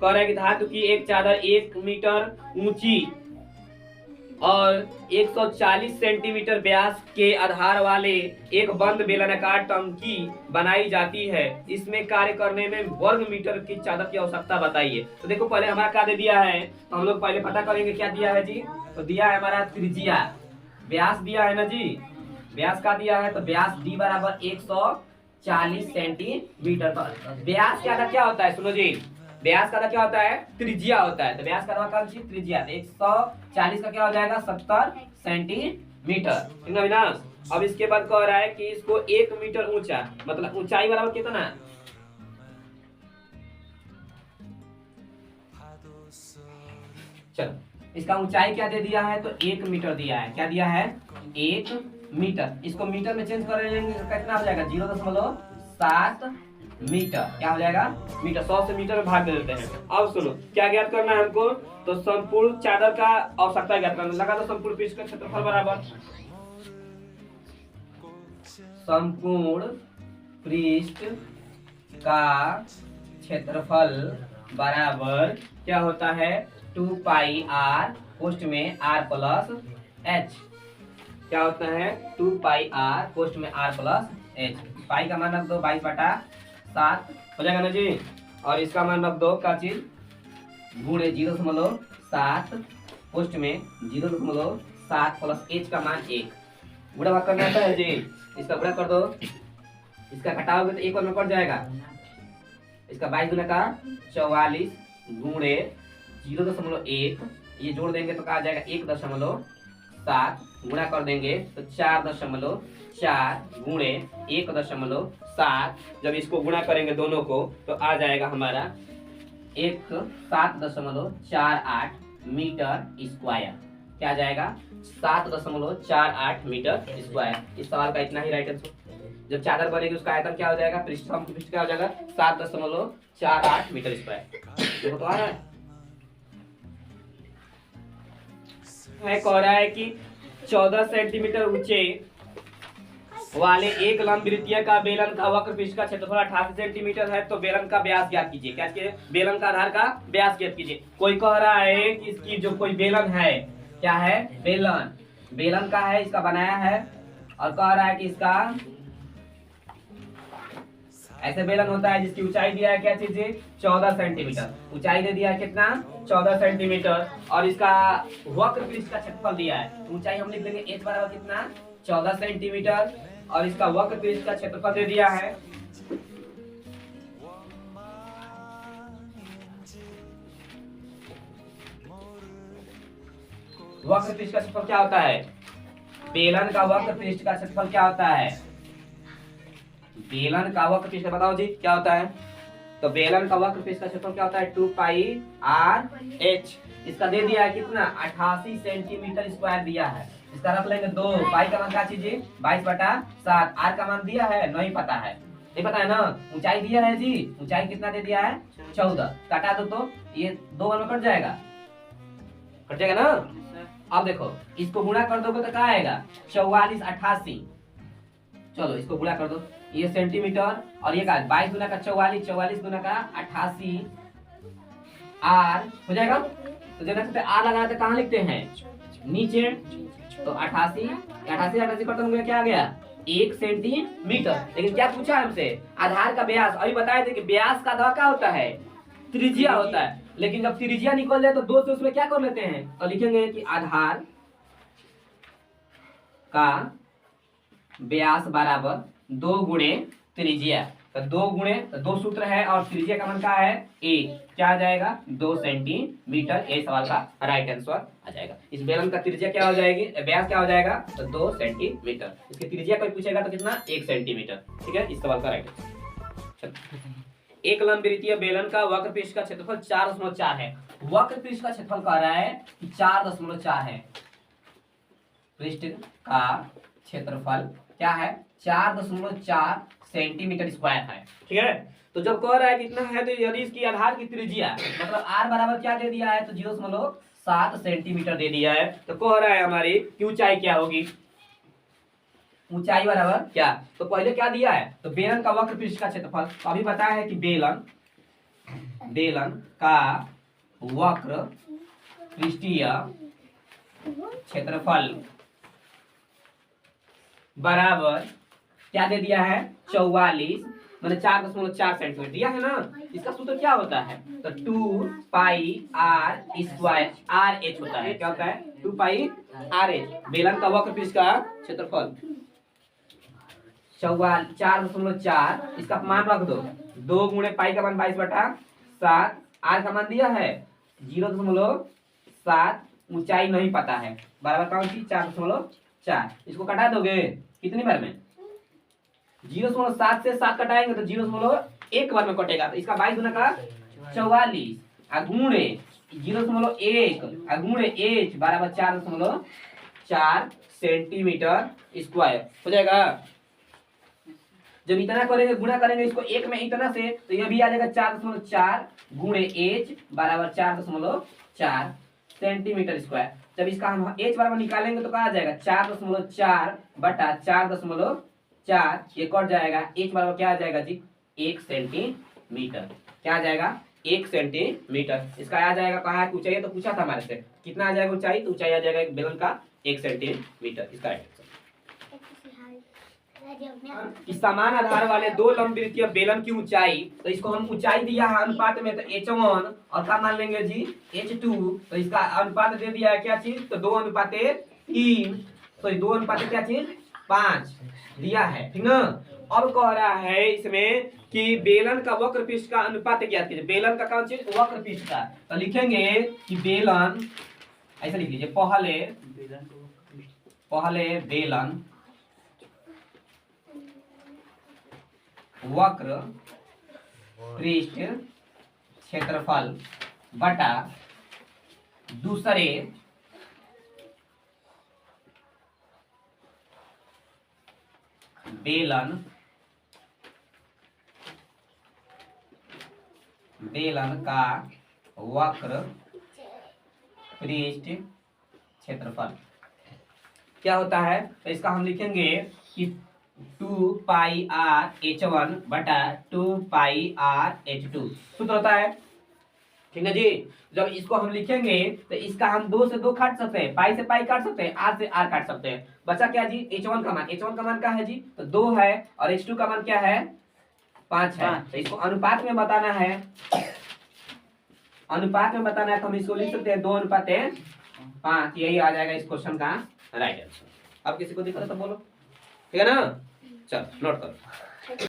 कह रहा है कि धातु की एक चादर 1 मीटर ऊंची और 140 सेंटीमीटर व्यास के आधार वाले एक बंद बेलनाकार टंकी बनाई जाती है। इसमें कार्य करने में वर्ग मीटर की चादर की आवश्यकता बताइए। तो देखो पहले हमारा क्या दे दिया है, तो हम लोग पहले पता करेंगे क्या दिया है जी। तो दिया है हमारा त्रिज्या, व्यास दिया है ना जी, व्यास का दिया है। तो व्यास डी बराबर 140 सेंटीमीटर। व्यास क्या होता है, सुनो जी, व्यास का क्या होता है, त्रिज्या होता है। तो व्यास का कौन सी त्रिज्या, 140 का क्या हो जाएगा 70 सेंटीमीटर, ठीक है ना। अब इसके बाद कह रहा है कि इसको 1 मीटर ऊंचा, मतलब ऊंचाई बराबर कितना, चलो इसका ऊंचाई क्या दे दिया है, तो 1 मीटर दिया है। क्या दिया है, 1 मीटर। इसको मीटर में चेंज कर लेंगे तो कितना हो जाएगा, 0.7 मीटर। क्या हो जाएगा, मीटर। 100 से मीटर में भाग दे देते हैं। अब सुनो क्या ज्ञात करना है हमको, तो संपूर्ण चादर का आवश्यकता ज्ञात करना। लगा तो संपूर्ण पृष्ठ का क्षेत्रफल बराबर संपूर्ण पृष्ठ का क्षेत्रफल बराबर क्या होता है, 2 पाई आर, पोस्ट में आर प्लस एच। क्या होता है, 2 पाई आर, पोस्ट में आर प्लस एच। पाई का मान रख दो 22/7 हो जाएगा ना जी। और इसका मान रख दो का चीज, गुणे 0.7, पोस्ट में 0.7 प्लस एच का मान 1। गुणा भाग करना है जी, इसका गुणा कर दो, इसका घटाओगे तो एक और में कट जाएगा। इसका 22 गुना का 44 गुणे 0.1, ये जोड़ देंगे तो कहा जाएगा 1.7, गुणा कर देंगे तो 4.4 गुणे 1.7। जब इसको गुणा करेंगे दोनों को तो आ जाएगा हमारा 7.48 मीटर स्क्वायर। क्या आ जाएगा, 7.48 मीटर स्क्वायर। इस सवाल का इतना ही राइट आंसर। जब चादर बनेगी उसका आयतन क्या हो जाएगा, पृष्ठ क्या हो जाएगा, 7.48 मीटर स्क्वायर। देखो तो आ रहा है, कह रहा है कि 14 सेंटीमीटर ऊंचे वाले एक लंब वृत्तीय का बेलन का वक्र पृष्ठ का क्षेत्रफल 88 सेंटीमीटर है। तो बेलन का व्यास ज्ञात कीजिए। क्या कीजिए, बेलन का आधार का व्यास ज्ञात कीजिए। कोई कह रहा है कि इसकी जो कोई बेलन है, क्या है, बेलन, बेलन का है, इसका बनाया है, और कह रहा है कि इसका ऐसे बेलन होता है जिसकी ऊंचाई दिया है क्या चीज, 14 सेंटीमीटर। ऊंचाई दे दिया है कितना, 14 सेंटीमीटर, और इसका वक्र पृष्ठ का क्षेत्रफल दिया है। ऊंचाई हम लिख लेंगे h बराबर कितना, 14 सेंटीमीटर, और इसका वक्र पृष्ठ का क्षेत्रफल दे दिया है वक्र पृष्ठ का क्षेत्रफल क्या होता है, बेलन का वक्र पृष्ठ का क्षेत्रफल क्या होता है, बेलन का वक्र पृष्ठ बताओ जी क्या होता है। तो बेलन का वक्र पृष्ठ का क्षेत्रफल क्या होता है, 2 पाई आर एच। इसका दे दिया है कितना, 88 सेंटीमीटर स्क्वायर दिया है। इसका रख लेंगे 2, पाई का मान क्या चीजिए 22/7, आर का मान दिया है नहीं पता है, नहीं पता है ना। ऊंचाई दिया है जी, ऊंचाई कितना दे दिया है 14, काटा दो तो ये 2 में कट जाएगा, कट जाएगा ना। अब देखो इसको गुणा कर दोगे तो क्या आएगा, 44 88। चलो इसको गुणा कर दो, ये सेंटीमीटर और ये का 22 गुना का 44, 44 गुना का 88 आर हो जाएगा। तो जब देखते आर लगाते कहाँ लिखते हैं, नीचे। तो 88 88 खत्म हो गया, क्या आ गया 1 सेंटीमीटर। लेकिन क्या पूछा है हमसे, आधार का व्यास। अभी बताए थे कि व्यास का आधार क्या होता है, त्रिज्या होता है। लेकिन जब त्रिज्या निकल जाए तो 2 से उसमें क्या कर लेते हैं, और लिखेंगे कि आधार का व्यास बराबर 2 गुणे त्रिज्या। तो 2 गुणे, तो 2 सूत्र है और त्रिज्या का मान क्या है 1, क्या आ जाएगा 2 सेंटीमीटर। ये सवाल का राइट आंसर आ जाएगा। इस बेलन का त्रिज्या क्या हो जाएगी, व्यास क्या हो जाएगा, तो 2 सेंटीमीटर। इसकी त्रिज्या कोई पूछेगा तो कितना 1 सेंटीमीटर, ठीक है। इस सवाल का राइट आंसर। एक लंबवृत्तीय बेलन का वक्र पृष्ठ का क्षेत्रफल 4.4 है। वक्र पृष्ठ का क्षेत्रफल कह रहा है कि 4.4 है। पृष्ठ का क्षेत्रफल क्या है, 4.4 सेंटीमीटर स्क्वायर है, ठीक है। तो जब कह रहा है कितना है, तो यदि इसकी आधार की त्रिज्या मतलब r बराबर क्या दे दिया है, तो 0.7 सेंटीमीटर दे दिया है। तो कह रहा है हमारी कि ऊंचाई क्या होगी, ऊंचाई बराबर क्या। तो पहले क्या दिया है, तो बेलन का वक्र पृष्ठ का क्षेत्रफल। तो अभी बताया है कि बेलन बेलन का वक्र पृष्ठीय क्षेत्रफल बराबर क्या दे दिया है 44 मैंने 4.4 सेंटीमीटर दिया है ना। इसका सूत्र क्या होता है तो 2 पाई आर स्क्वायर आर एच होता है। क्या होता है 2 पाई आर एच बेलन का वक्र पृष्ठ का क्षेत्रफल 4.4 इसका मान रख दो 2 गुणे पाई का मान 22/7 आर का मान दिया है 0.7 ऊंचाई नहीं पता है बराबर कौन सी 4.4 इसको कटा दोगे कितनी बार में 0.7 से 7 कटाएंगे तो 0.1 बार में कटेगा तो इसका 22 गुना का 44 गुणे 0.1 गुणे एच बराबर 4.4 सेंटीमीटर स्क्वायर हो जाएगा। जब इतना करेंगे गुणा करेंगे इसको एक में इतना से तो ये भी आ जाएगा 4.4 गुणे एच बराबर 4.4 सेंटीमीटर स्क्वायर। जब इसका हम एच बराबर निकालेंगे तो क्या आ जाएगा 4.4 बटा 4.4 ये कट जाएगा एच बराबर क्या आ जाएगा जी 1 सेंटीमीटर। क्या आ जाएगा 1 सेंटीमीटर। इसका आ जाएगा कहा ऊंचाई तो पूछा था हमारे से कितना आ जाएगा ऊंचाई तो ऊंचाई आ जाएगा एक बेलन का 1 सेंटीमीटर। इसका कि समान आधार वाले दो लंबवृत्तीय बेलन की ऊंचाई तो इसको हम ऊंचाई दिया है अनुपात में तो h1 और क्या मान लेंगे जी h2 तो इसका अनुपात दे दिया है क्या चीज तो 2:3 तो 2 क्या चीज 5 दिया है ठीक ना। अब कह रहा है इसमें कि बेलन का वक्र पृष्ठ का अनुपात ज्ञात कीजिए। बेलन का कौन चीज वक्र पृष्ठ का तो लिखेंगे कि बेलन ऐसा लिख लीजिए पहले बेलन वक्र पृष्ठ क्षेत्रफल बटा दूसरे बेलन का वक्र पृष्ठ क्षेत्रफल क्या होता है तो इसका हम लिखेंगे कि 2 पाई आर h1 बटा 2 पाई आर h2 सूत्र होता है ठीक है जी। जब इसको हम लिखेंगे तो इसका हम 2 से 2 काट सकते हैं पाई से पाई काट सकते हैं आर से आर काट सकते हैं बचा क्या जी h1 का मान क्या है जी तो 2 है और h2 का मान क्या है 5 है। तो इसको अनुपात में बताना है तो हम इसको लिख सकते हैं 2:5 यही आ जाएगा इस क्वेश्चन का राइट आंसर। अब किसी को दिक्कत है तो बोलो ठीक है ना चल नोट करो।